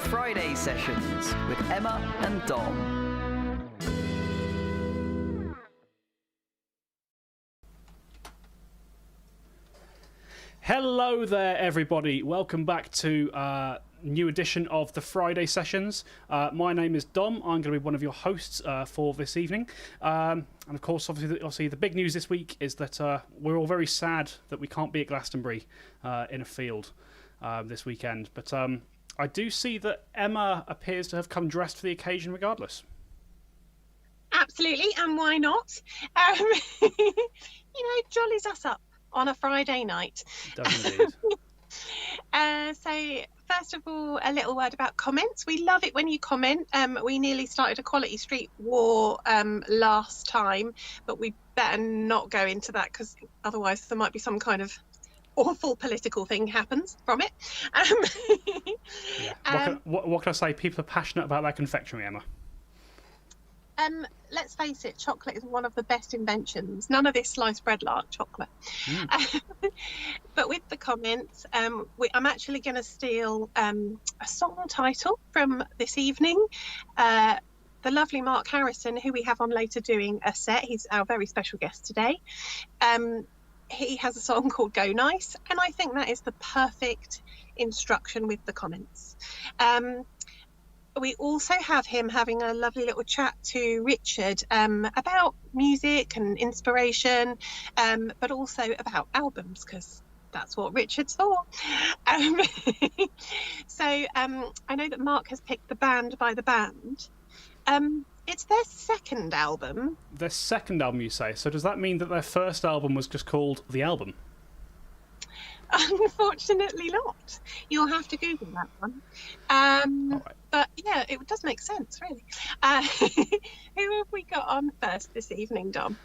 Friday Sessions with Emma and Dom. Hello there, everybody. Welcome back to a new edition of the Friday Sessions. My name is Dom. I'm going to be one of your hosts for this evening. And of course, obviously, the big news this week is that we're all very sad that we can't be at Glastonbury in a field this weekend. But I do see that Emma appears to have come dressed for the occasion regardless. Absolutely, and why not? Jollies us up on a Friday night. It does indeed. So first of all, a little word about comments. We love it when you comment. We nearly started a Quality Street war last time, but we better not go into that because otherwise there might be some kind of awful political thing happens from it. What can I say? People are passionate about their confectionery, Emma. Let's face it, chocolate is one of the best inventions. None of this sliced bread like chocolate. But with the comments, I'm actually going to steal a song title from this evening. The lovely Mark Harrison, who we have on later doing a set, he's our very special guest today. He has a song called Go Nice, and I think that is the perfect instruction with the comments. We also have him having a lovely little chat to Richard about music and inspiration, but also about albums, because that's what Richard's for. So I know that Mark has picked The Band by the Band. It's their second album. Their second album, you say? So does that mean that their first album was just called The Album? Unfortunately not. You'll have to Google that one. Right. But yeah, it does make sense, really. Who have we got on first this evening, Dom?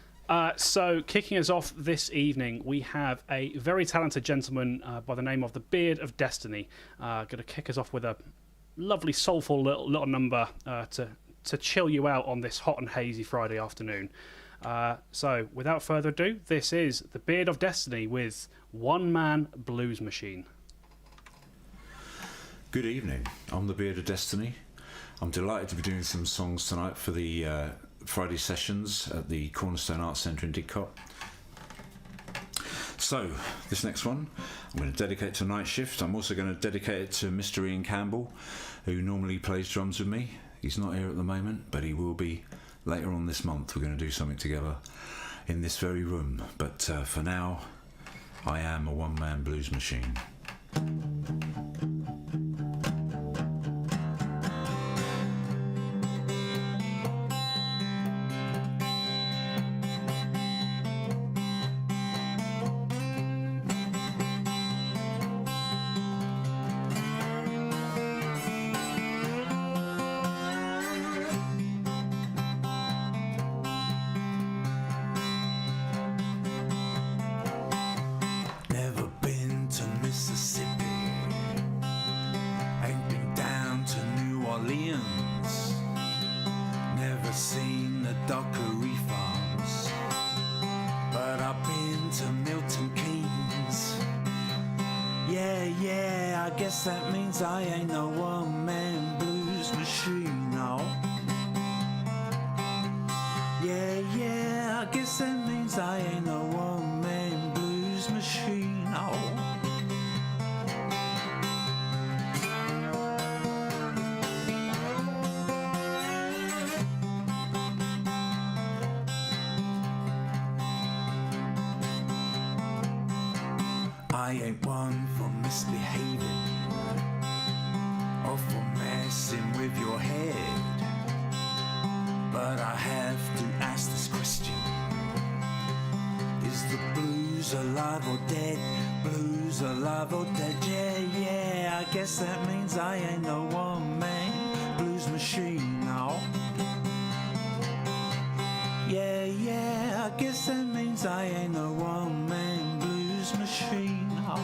So kicking us off this evening, we have a very talented gentleman by the name of the Beard of Destiny. Going to kick us off with a lovely, soulful little number to chill you out on this hot and hazy Friday afternoon. So, without further ado, this is The Beard of Destiny with One Man Blues Machine. Good evening, I'm The Beard of Destiny. I'm delighted to be doing some songs tonight for the Friday sessions at the Cornerstone Arts Centre in Didcot. So, this next one, I'm going to dedicate to Night Shift. I'm also going to dedicate it to Mr. Ian Campbell, who normally plays drums with me. He's not here at the moment, but he will be later on this month. We're going to do something together in this very room. But for now, I am a one-man blues machine. That means I ain't no one-man blues machine, no. Yeah, I guess that means I ain't no one-man blues machine, no. I ain't one for misbehaving or for messing with your head, but I have to ask this question: is the blues alive or dead? Blues alive or dead? Yeah, I guess that means I ain't no one-man blues machine, no. Yeah, I guess that means I ain't no one-man blues machine, no.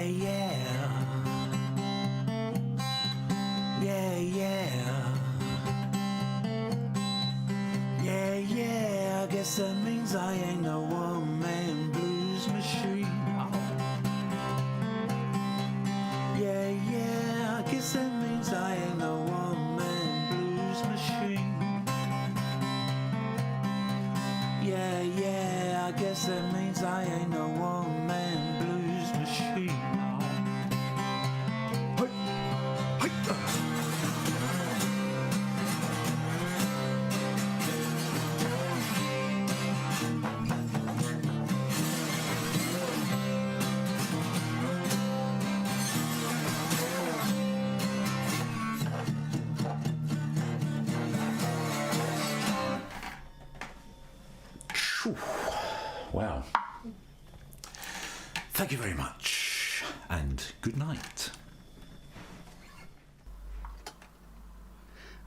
yeah. Yeah, yeah. Yeah, yeah, I guess that means I ain't no one-man blues machine. Yeah, yeah, I guess that means I ain't no one-man blues machine. Yeah, yeah, I guess that means I ain't no one-man blues machine. Wow. Thank you very much, and good night.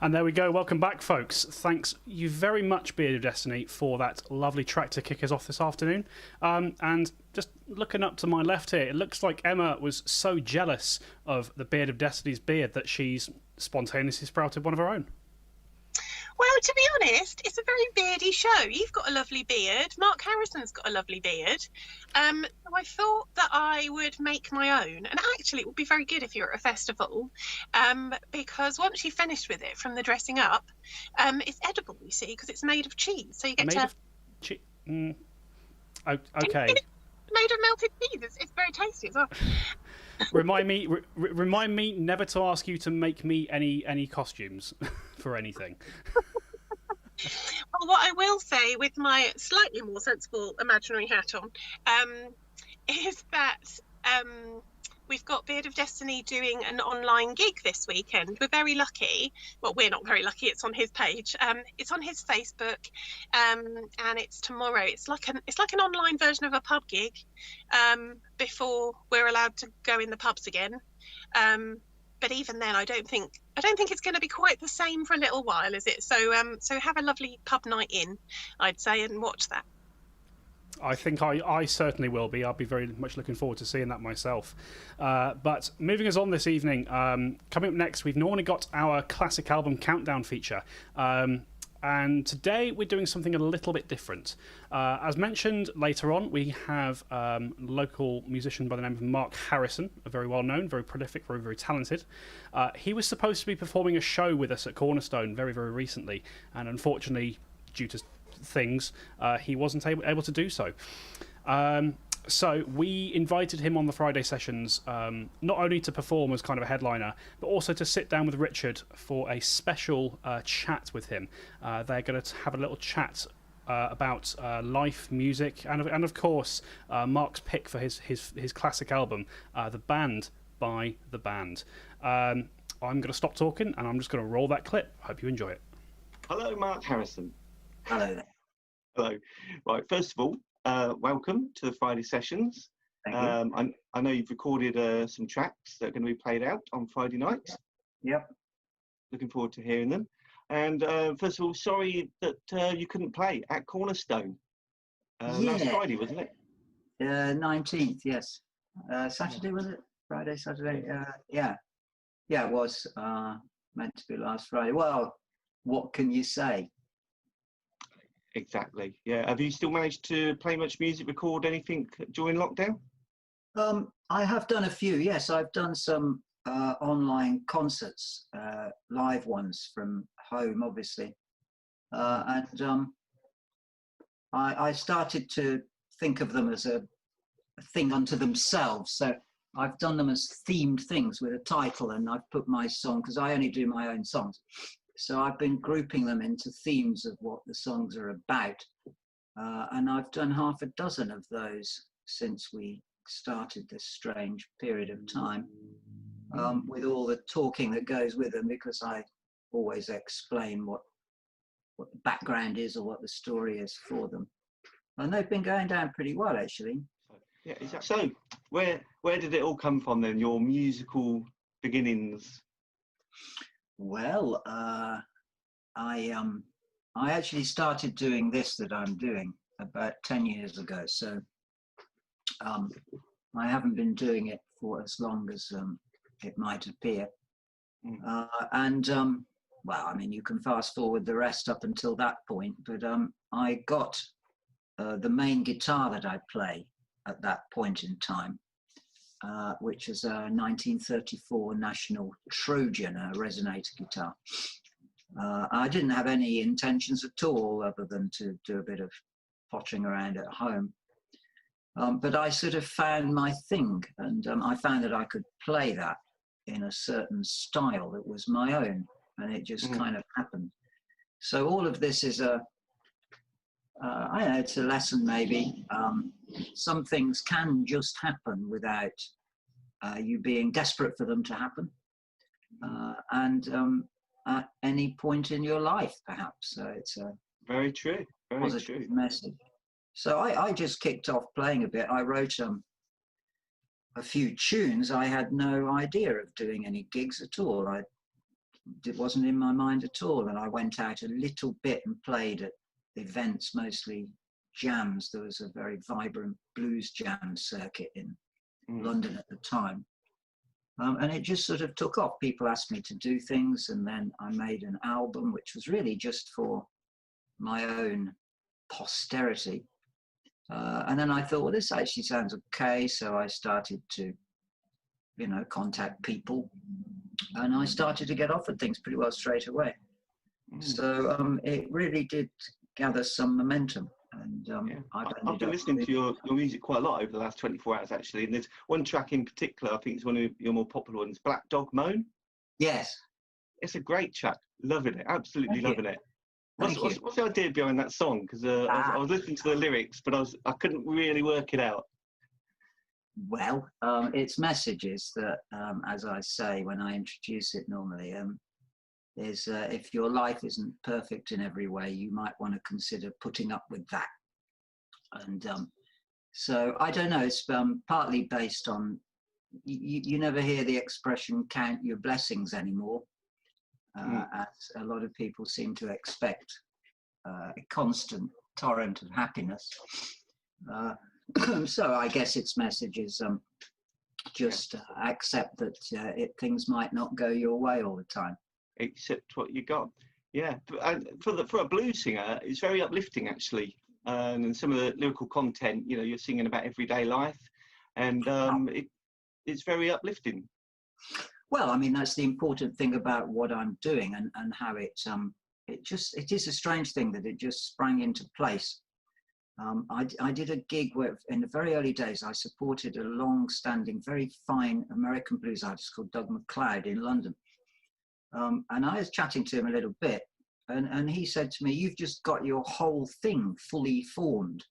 And there we go. Welcome back, folks. Thanks you very much, Beard of Destiny, for that lovely track to kick us off this afternoon. And just looking up to my left here, it looks like Emma was so jealous of the Beard of Destiny's beard that she's spontaneously sprouted one of her own. Well, to be honest, it's a very beardy show. You've got a lovely beard. Mark Harrison's got a lovely beard. So I thought that I would make my own. And actually, it would be very good if you're at a festival, because once you've finished with it from the dressing up, it's edible, you see, because it's made of cheese. So you get Okay. Made of melted cheese. It's very tasty as well. Remind me never to ask you to make me any costumes for anything. Well, what I will say with my slightly more sensible imaginary hat on is that we've got Beard of Destiny doing an online gig this weekend. We're very lucky. Well, we're not very lucky. It's on his page. It's on his Facebook, and it's tomorrow. It's like an online version of a pub gig before we're allowed to go in the pubs again. But even then, I don't think it's going to be quite the same for a little while, is it? So have a lovely pub night in, I'd say, and watch that. I think I certainly will be. I'll be very much looking forward to seeing that myself. But moving us on this evening, coming up next, we've normally got our classic album countdown feature. And today we're doing something a little bit different. As mentioned later on, we have local musician by the name of Mark Harrison, a very well-known, very prolific, very, very talented. He was supposed to be performing a show with us at Cornerstone very, very recently, and unfortunately, due to things, he wasn't able to do so. So we invited him on the Friday sessions, not only to perform as kind of a headliner, but also to sit down with Richard for a special chat with him. They're going to have a little chat about life, music, and of course Mark's pick for his classic album, The Band by the Band. I'm going to stop talking and I'm just going to roll that clip. Hope you enjoy it. Hello, Mark Harrison. Hello there. Hello. Right, first of all, welcome to the Friday sessions. Thank you. I know you've recorded some tracks that are going to be played out on Friday nights. Yep. Looking forward to hearing them. And first of all, sorry that you couldn't play at Cornerstone. Last Friday, wasn't it? 19th, yes. Saturday, was it? Friday, Saturday? Yeah. Yeah, it was meant to be last Friday. Well, what can you say? Exactly. Yeah. Have you still managed to play much music, record anything during lockdown? I have done a few, yes. I've done some online concerts, live ones from home, obviously. And I started to think of them as a thing unto themselves. So I've done them as themed things with a title, and I've put my song, because I only do my own songs. So I've been grouping them into themes of what the songs are about. And I've done half a dozen of those since we started this strange period of time, with all the talking that goes with them, because I always explain what the background is or what the story is for them. And they've been going down pretty well, actually. Yeah. So where did it all come from then, your musical beginnings? Well, I actually started doing this that I'm doing about 10 years ago. So I haven't been doing it for as long as it might appear. Well, I mean, you can fast forward the rest up until that point, but I got the main guitar that I play at that point in time, which is a 1934 National Trojan, a resonator guitar. I didn't have any intentions at all other than to do a bit of pottering around at home. But I sort of found my thing, and I found that I could play that in a certain style that was my own, and it just kind of happened. So all of this is I don't know, it's a lesson maybe. Some things can just happen without you being desperate for them to happen, and at any point in your life, perhaps. So it's a very true, very positive true message. So I just kicked off playing a bit. I wrote a few tunes. I had no idea of doing any gigs at all. It wasn't in my mind at all. And I went out a little bit and played at events, mostly jams. There was a very vibrant blues jam circuit in London at the time. And it just sort of took off. People asked me to do things, and then I made an album, which was really just for my own posterity. And then I thought, well, this actually sounds okay. So I started to, contact people, and I started to get offered things pretty well straight away. So it really did gather some momentum. And I've been listening to your music quite a lot over the last 24 hours, actually. And there's one track in particular, I think it's one of your more popular ones, Black Dog Moan. Yes. It's a great track. Loving it. Absolutely loving it. What's the idea behind that song? Because I was listening to the lyrics, but I couldn't really work it out. Well, its messages that, as I say when I introduce it normally, is if your life isn't perfect in every way, you might want to consider putting up with that. And so I don't know, it's partly based on, you never hear the expression count your blessings anymore, as a lot of people seem to expect a constant torrent of happiness. So I guess its message is just accept that things might not go your way all the time. Accept what you got. Yeah, for a blues singer, it's very uplifting actually, and some of the lyrical content, you're singing about everyday life, and it's very uplifting. Well, I mean, that's the important thing about what I'm doing, and how it is a strange thing that it just sprang into place. I did a gig where in the very early days I supported a long-standing, very fine American blues artist called Doug McLeod in London. And I was chatting to him a little bit, and he said to me, "You've just got your whole thing fully formed,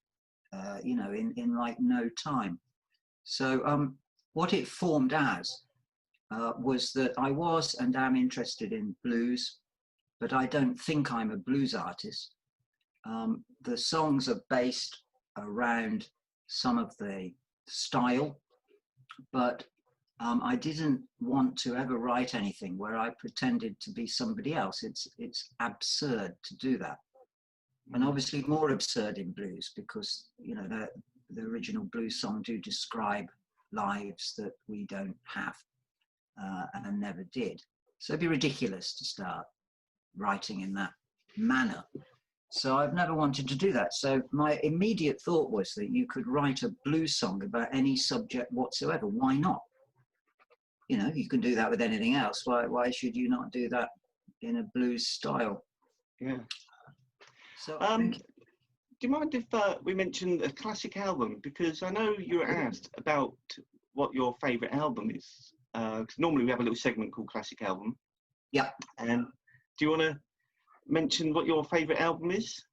in like no time." So what it formed as was that I was and am interested in blues, but I don't think I'm a blues artist. The songs are based around some of the style, but I didn't want to ever write anything where I pretended to be somebody else. It's absurd to do that, and obviously more absurd in blues because the original blues song do describe lives that we don't have and never did. So it'd be ridiculous to start writing in that manner. So I've never wanted to do that. So my immediate thought was that you could write a blues song about any subject whatsoever. Why not? You can do that with anything else. Why should you not do that in a blues style? Yeah. So do you mind if we mention a classic album? Because I know you were asked about what your favourite album is. Because normally we have a little segment called Classic Album. Yeah. And do you want to mention what your favourite album is?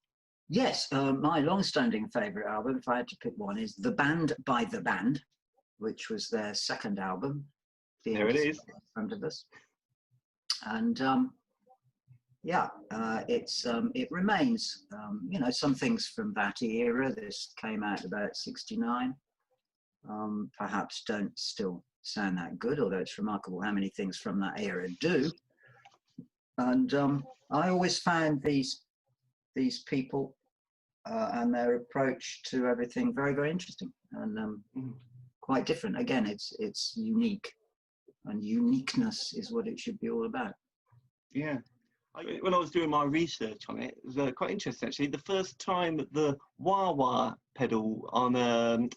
Yes, my long-standing favourite album, if I had to pick one, is The Band by The Band, which was their second album. There it is. In front of us. And it remains. Some things from that era. This came out about '69. Perhaps don't still sound that good, although it's remarkable how many things from that era do. And I always found these people and their approach to everything very, very interesting, and quite different. Again, it's unique, and uniqueness is what it should be all about. Yeah. When I was doing my research on it, it was quite interesting actually. The first time that the wah-wah pedal on a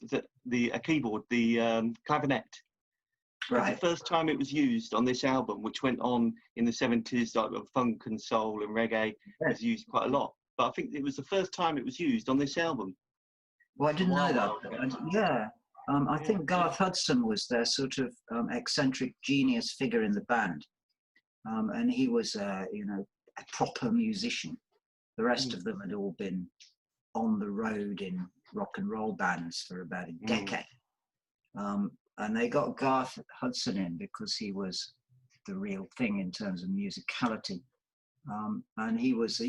keyboard, the clavinet, Right. the first time it was used on this album, which went on in the 70s, like with funk and soul and reggae, was used quite a lot. But I think it was the first time it was used on this album. Well, I didn't know that. Yeah. I Yeah. think Garth Hudson was their sort of eccentric genius figure in the band. And he was, a proper musician. The rest of them had all been on the road in rock and roll bands for about a decade. And they got Garth Hudson in because he was the real thing in terms of musicality. And he was,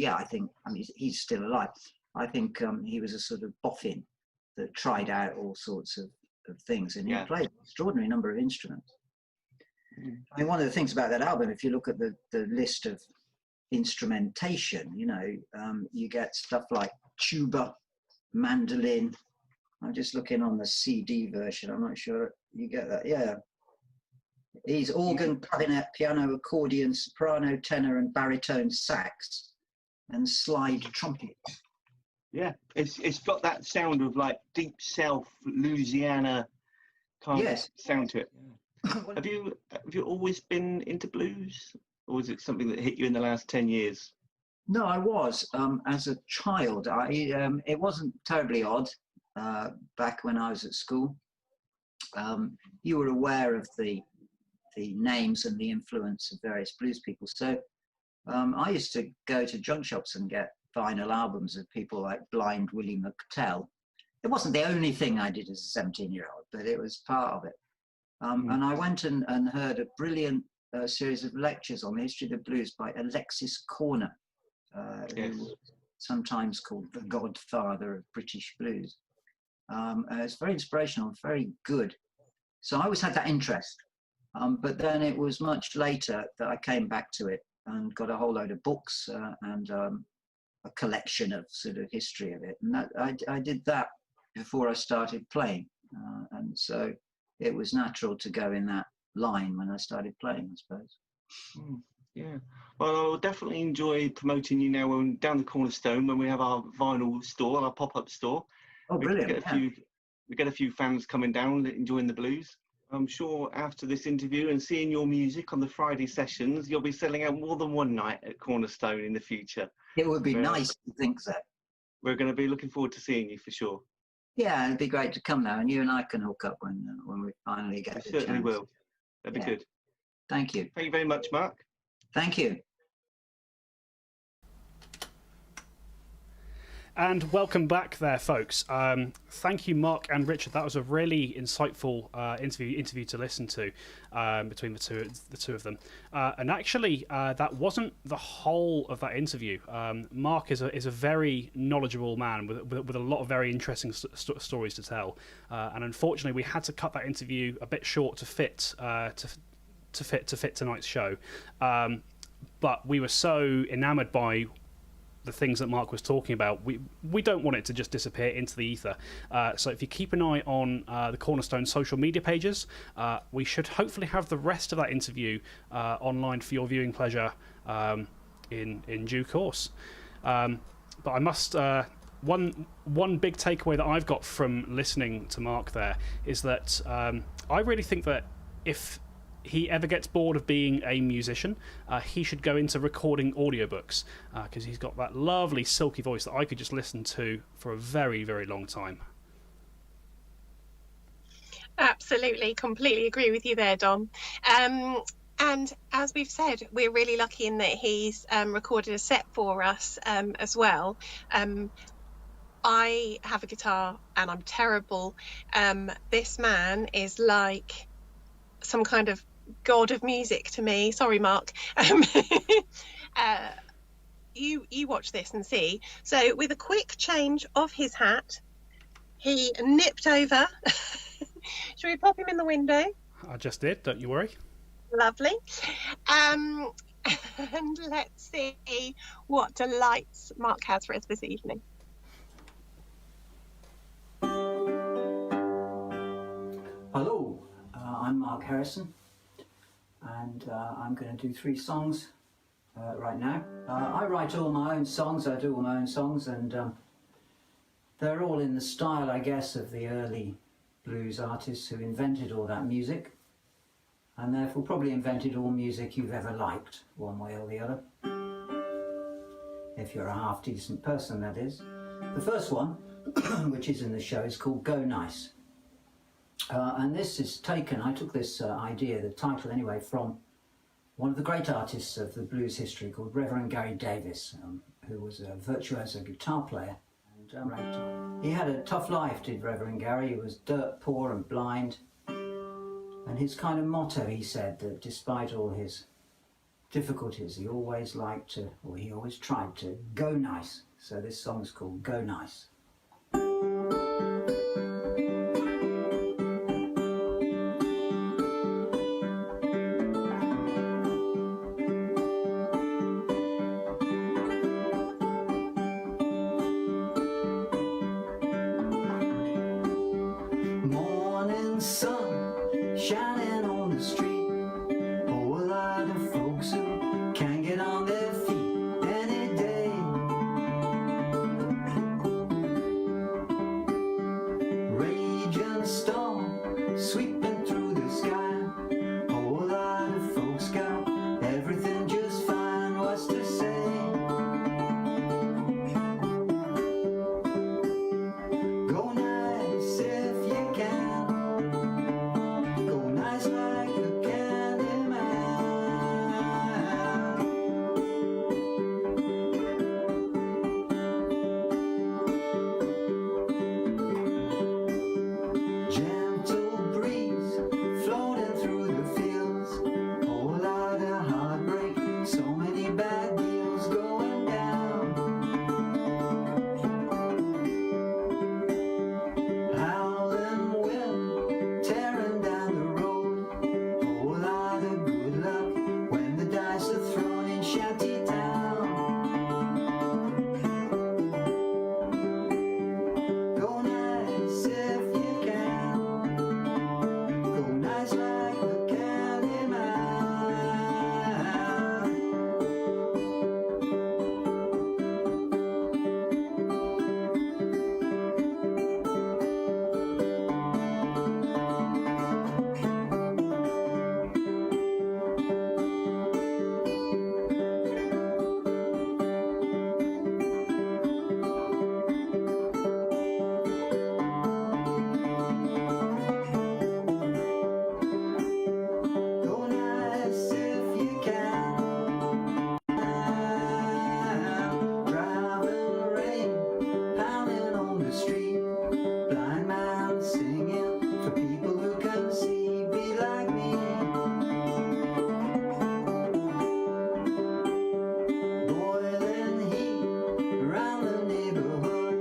he's still alive. I think he was a sort of boffin that tried out all sorts of things. And he played an extraordinary number of instruments. I mean, one of the things about that album, if you look at the list of instrumentation, you get stuff like tuba, mandolin. I'm just looking on the CD version. I'm not sure you get that. Yeah. He's organ, clarinet, piano, accordion, soprano, tenor, and baritone sax, and slide trumpet. Yeah, it's got that sound of like deep South Louisiana kind of sound to it. Have you always been into blues, or was it something that hit you in the last 10 years? No, I was. As a child, it wasn't terribly odd back when I was at school. You were aware of the names and the influence of various blues people. So I used to go to junk shops and get vinyl albums of people like Blind Willie McTell. It wasn't the only thing I did as a 17-year-old, but it was part of it. And I went and heard a brilliant series of lectures on the history of the blues by Alexis Corner, who was sometimes called the godfather of British blues. It's very inspirational, very good. So I always had that interest. But then it was much later that I came back to it and got a whole load of books and a collection of sort of history of it. And that, I did that before I started playing. And so it was natural to go in that line when I started playing, I suppose. Yeah. Well, I'll definitely enjoy promoting you now down the Cornerstone when we have our vinyl store, our pop-up store. Oh, brilliant. We get a few fans coming down enjoying the blues. I'm sure after this interview and seeing your music on the Friday sessions, you'll be selling out more than one night at Cornerstone in the future. It would be nice to think so. We're going to be looking forward to seeing you for sure. Yeah, it'd be great to come now, and you and I can hook up when we finally get the chance. Certainly will. That'd be good. Thank you. Thank you very much, Mark. Thank you. And welcome back there, folks. Thank you, Mark and Richard. That was a really insightful interview to listen to between the two of them. And actually, that wasn't the whole of that interview. Mark is a very knowledgeable man with a lot of very interesting stories to tell. And unfortunately, we had to cut that interview a bit short to fit tonight's show. But we were so enamoured by the things that Mark was talking about, we don't want it to just disappear into the ether. So if you keep an eye on the Cornerstone social media pages, we should hopefully have the rest of that interview online for your viewing pleasure in due course. But I must one big takeaway that I've got from listening to Mark there is that I really think that if he ever gets bored of being a musician, he should go into recording audiobooks because he's got that lovely silky voice that I could just listen to for a very, very long time. Absolutely, completely agree with you there, Dom. And as we've said, we're really lucky in that he's recorded a set for us as well. I have a guitar and I'm terrible. This man is like some kind of god of music to me. Sorry, Mark. You watch this and see. So with a quick change of his hat, he nipped over. Shall we pop him in the window? I just did, don't you worry. Lovely. And let's see what delights Mark has for us this evening. Hello, I'm Mark Harrison, and I'm going to do 3 songs right now. I write all my own songs, I do all my own songs, and they're all in the style, I guess, of the early blues artists who invented all that music, and therefore probably invented all music you've ever liked, one way or the other. If you're a half-decent person, that is. The first one, which is in the show, is called Go Nice. And this is taken, I took this idea, the title anyway, from one of the great artists of the blues history called Reverend Gary Davis, who was a virtuoso guitar player. And he had a tough life, did Reverend Gary. He was dirt poor and blind. And his kind of motto, he said, that despite all his difficulties, he always liked to, or he always tried to, go nice. So this song's called Go Nice. Morning sun shining on the street. Oh, a lot of folks who can't get on their feet any day. Raging storm sweeping through the sky. Oh, a lot of folks got everything just fine. What's to say? Go nice if you can. Go nice like a candy man. Gentle breeze floating through the fields. Oh, a lot of heartbreak, so many bad deals going down. Howling wind tearing down the road. Oh, a lot of good luck when the dice are thrown in shanty town. Go nice if you can. Go nice like a candy man. Go nice if you can. Driving rain, pounding on the street. Blind man singing for people who can see. Be like me. Boiling heat around the neighborhood.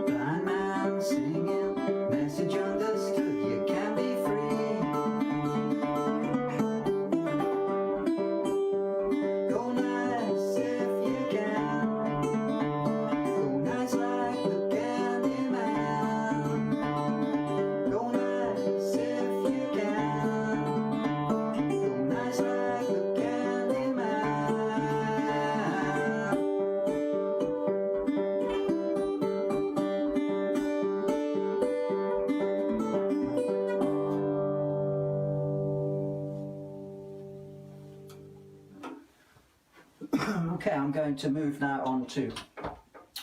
Blind man singing, message understood. You can be free. Go nice if you can. Go nice like the candy man. Go nice if you can. Go nice like the candy man. Okay, I'm going to move now on to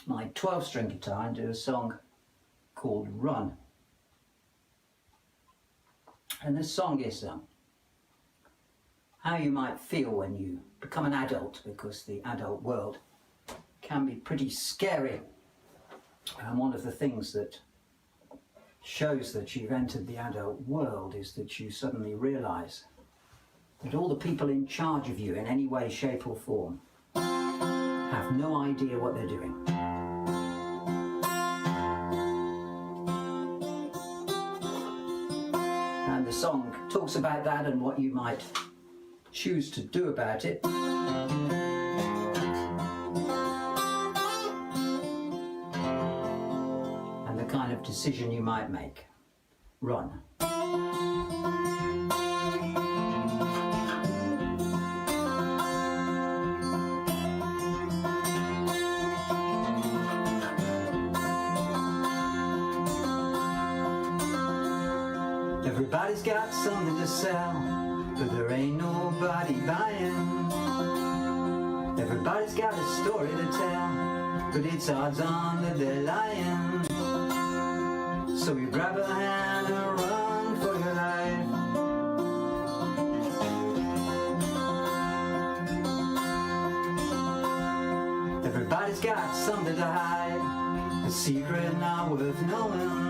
my 12-string guitar and do a song called Run. And this song is how you might feel when you become an adult, because the adult world can be pretty scary. And one of the things that shows that you've entered the adult world is that you suddenly realise that all the people in charge of you in any way, shape or form have no idea what they're doing. And the song talks about that and what you might choose to do about it. And the kind of decision you might make. Run. Everybody's got something to sell, but there ain't nobody buying. Everybody's got a story to tell, but it's odds on that they're lying. So you grab a hand and run for your life. Everybody's got something to hide, a secret not worth knowing.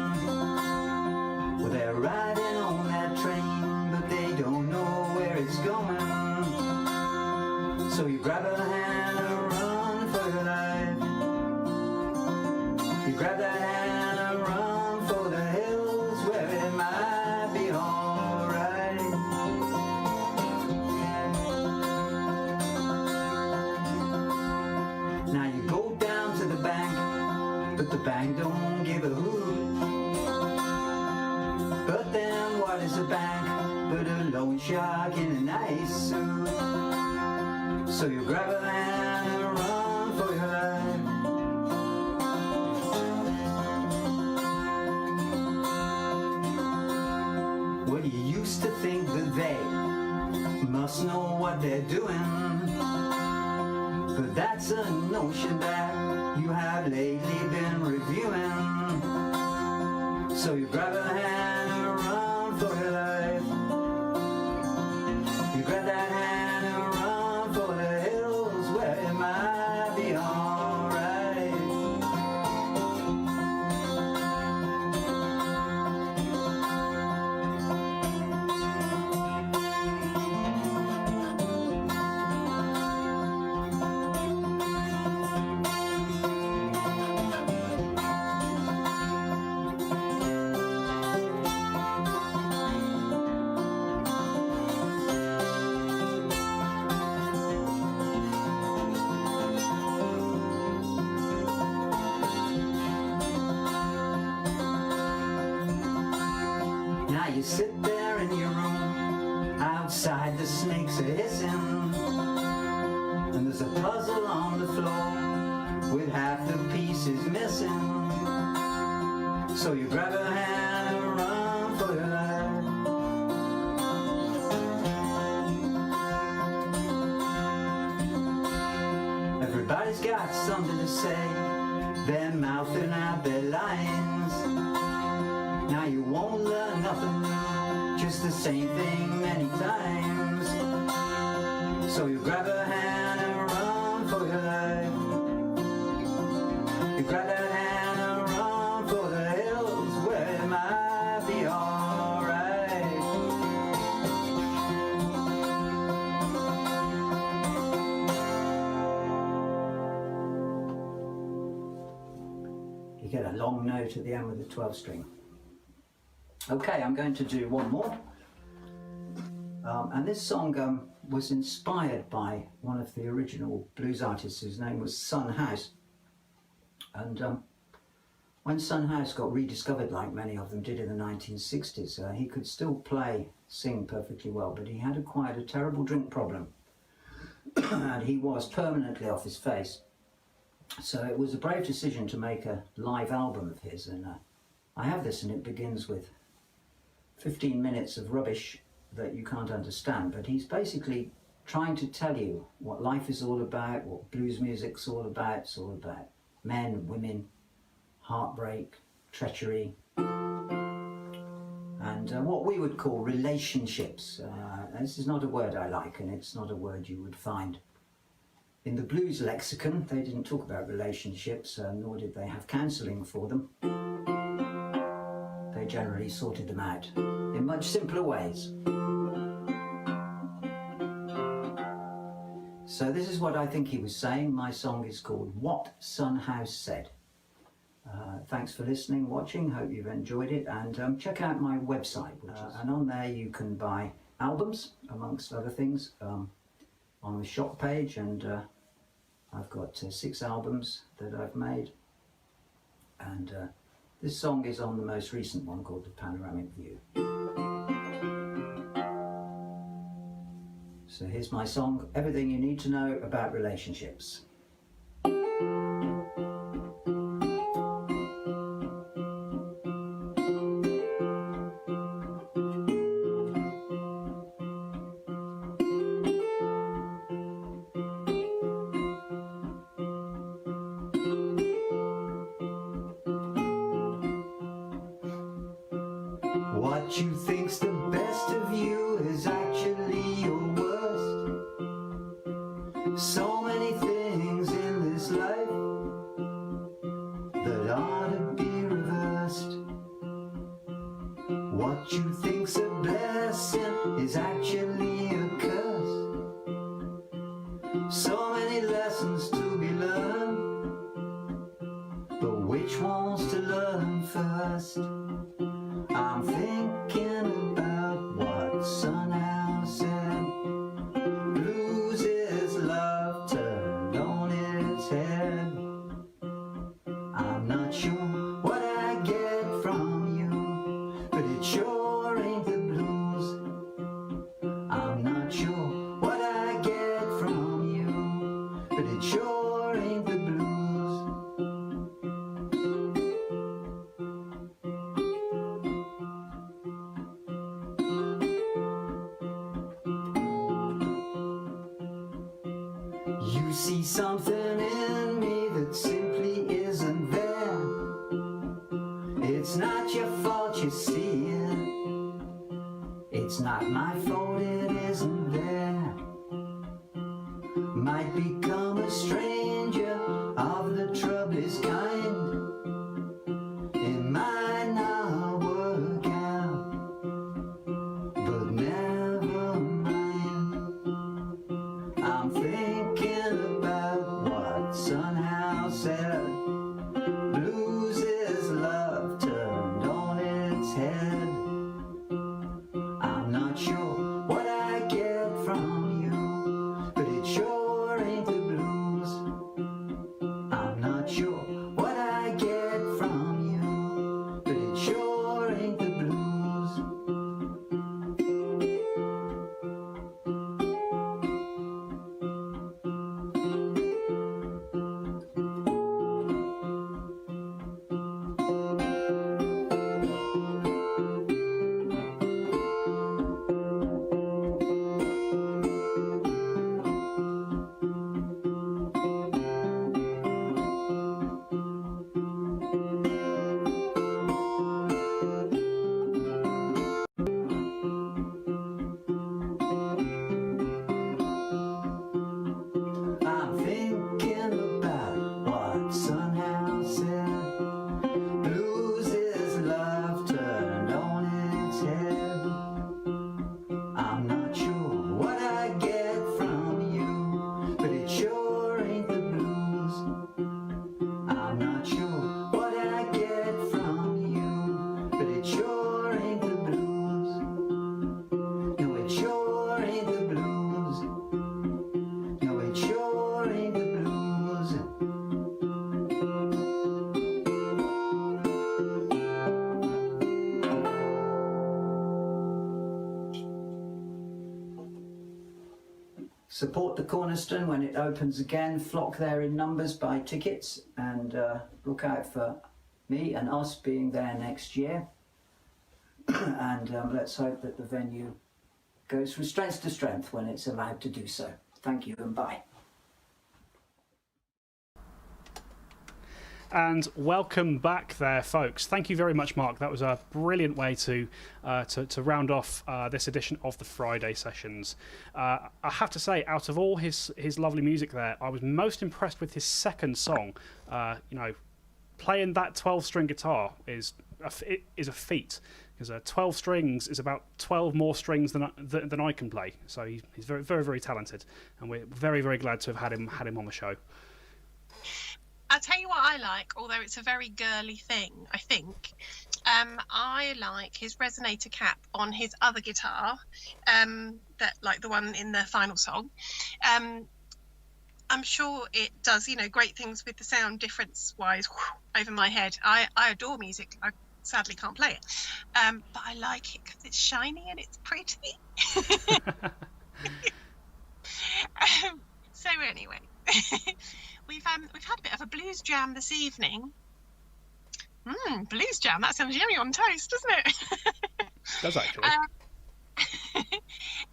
Well, they're riding on that train, but they don't know where it's going. So you grab a hand and run for your life. You grab that hand and run for the hills where it might be alright. Now you go down to the bank, but the bank don't give a hoot. But then what is a bank but a loan shark in a nice suit? So you grab a hand and run for your life. Well, you used to think that they must know what they're doing, but that's a notion that you have lately been reviewing. So you grab a hand and run for your life. You grab that hand and run for the hills where it might be alright. Now you sit there in your room, outside the snakes are hissing, and there's a puzzle on the floor with half the pieces missing. So you grab a hand and run for your life. Everybody's got something to say, they're mouthing out their lines. Now you won't learn nothing new, just the same thing many times. So you grab a hand and run for your life. You grab that hand and run for the hills where it might be alright. You get a long note at the end with the 12 string. Okay, I'm going to do one more. And this song was inspired by one of the original blues artists whose name was Son House. And when Son House got rediscovered, like many of them did in the 1960s, he could still sing perfectly well, but he had acquired a terrible drink problem. And he was permanently off his face. So it was a brave decision to make a live album of his. And I have this, and it begins with 15 minutes of rubbish that you can't understand, but he's basically trying to tell you what life is all about, what blues music's all about. It's all about men, women, heartbreak, treachery, and what we would call relationships. This is not a word I like, and it's not a word you would find in the blues lexicon. They didn't talk about relationships, nor did they have counselling for them. They generally sorted them out in much simpler ways. So this is what I think he was saying. My song is called What Son House Said. Thanks for listening, watching, hope you've enjoyed it, and check out my website, and on there you can buy albums, amongst other things, on the shop page, and I've got 6 albums that I've made, and this song is on the most recent one called The Panoramic View. So here's my song, Everything You Need to Know About Relationships. What you think's the best of you is actually your worst. So many things in this life that ought to be reversed. What you think's a blessing is actually a curse. So many lessons to be learned, but which ones to learn first? I'm thinking about what Sunhouse said. Blues is love turned on its head. I'm not sure what I get from you, but it sure ain't the blues. I'm not sure what I get from you, but it sure ain't the blues. You see something in me that simply isn't there. It's not your fault you see it. It's not my fault it isn't there. Might become a stranger of the troublous kind. It might not work out, but never mind. I'm thinking about what Sunhouse said. Blues is love turned on its head. I'm not sure what I get from you, but it sure ain't the blues. I'm not sure what I get from you, but it sure ain't the blues. I'm thinking about what Sunhouse said. Blues is love turned on its head. I'm not sure what I get from you, but it sure ain't the blues. I'm not sure what I get from you, but it sure ain't the blues. No, it sure ain't the blues. No, it sure ain't the blues. Support the Cornerstone when it opens again. Flock there in numbers, buy tickets, and look out for me and us being there next year. And let's hope that the venue goes from strength to strength when it's allowed to do so. Thank you and bye. And welcome back there, folks. Thank you very much, Mark. That was a brilliant way to round off this edition of the Friday sessions. I have to say, out of all his lovely music there, I was most impressed with his second song. Playing that 12-string guitar is a feat, because 12 strings is about 12 more strings than I can play. So he's very, very, very talented, and we're very, very glad to have had him on the show. I'll tell you what I like, although it's a very girly thing, I think. I like his resonator cap on his other guitar, that like the one in the final song. I'm sure it does, great things with the sound difference-wise over my head. I adore music. I sadly can't play it, but I like it because it's shiny and it's pretty. So anyway. We've had a bit of a blues jam this evening. Blues jam, that sounds yummy on toast, doesn't it? Does actually. And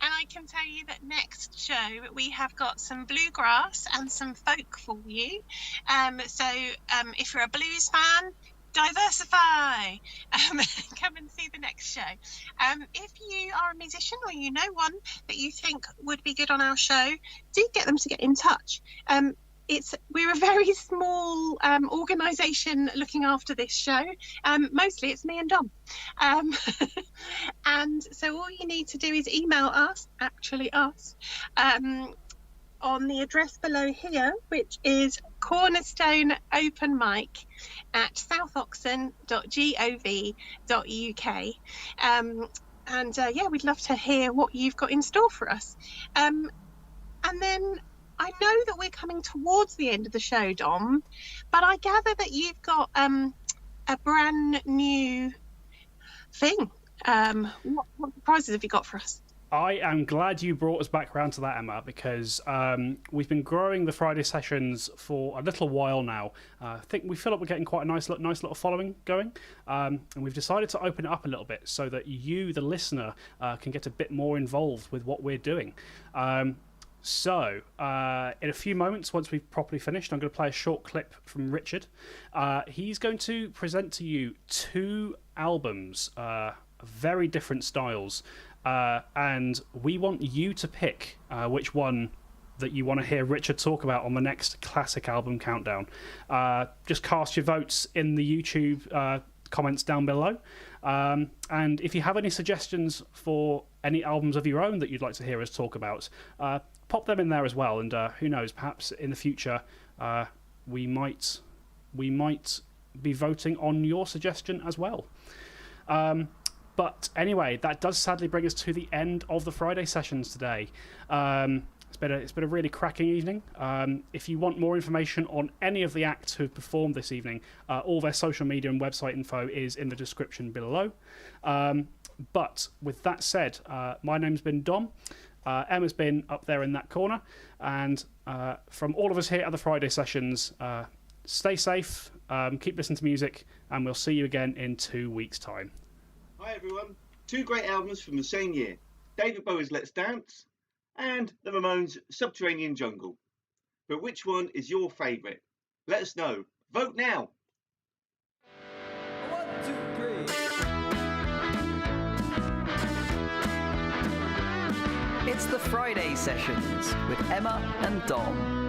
I can tell you that next show we have got some bluegrass and some folk for you. So if you're a blues fan, diversify. Come and see the next show. If you are a musician or you know one that you think would be good on our show, do get them to get in touch. We're a very small organisation looking after this show. Mostly it's me and Dom. And so all you need to do is email us, on the address below here, which is cornerstoneopenmic at southoxon.gov.uk. Yeah, we'd love to hear what you've got in store for us. And then I know that we're coming towards the end of the show, Dom, but I gather that you've got a brand new thing. What surprises have you got for us? I am glad you brought us back around to that, Emma, because we've been growing the Friday sessions for a little while now. I think we feel like we're getting quite a nice little following going, and we've decided to open it up a little bit so that you, the listener, can get a bit more involved with what we're doing. So, in a few moments, once we've properly finished, I'm going to play a short clip from Richard. He's going to present to you 2 albums, very different styles, and we want you to pick which one that you want to hear Richard talk about on the next classic album countdown. Just cast your votes in the YouTube comments down below. And if you have any suggestions for any albums of your own that you'd like to hear us talk about, pop them in there as well. And who knows, perhaps in the future we might be voting on your suggestion as well. But anyway, that does sadly bring us to the end of the Friday sessions today. It's been a really cracking evening. If you want more information on any of the acts who've performed this evening, all their social media and website info is in the description below. But with that said, my name's been Dom. Emma's been up there in that corner. And from all of us here at the Friday sessions, stay safe, keep listening to music, and we'll see you again in 2 weeks' time. Hi everyone. 2 great albums from the same year. David Bowie's Let's Dance and the Ramones' Subterranean Jungle. But which one is your favourite? Let us know. Vote now. 1, 2, 3. It's the Friday sessions with Emma and Dom.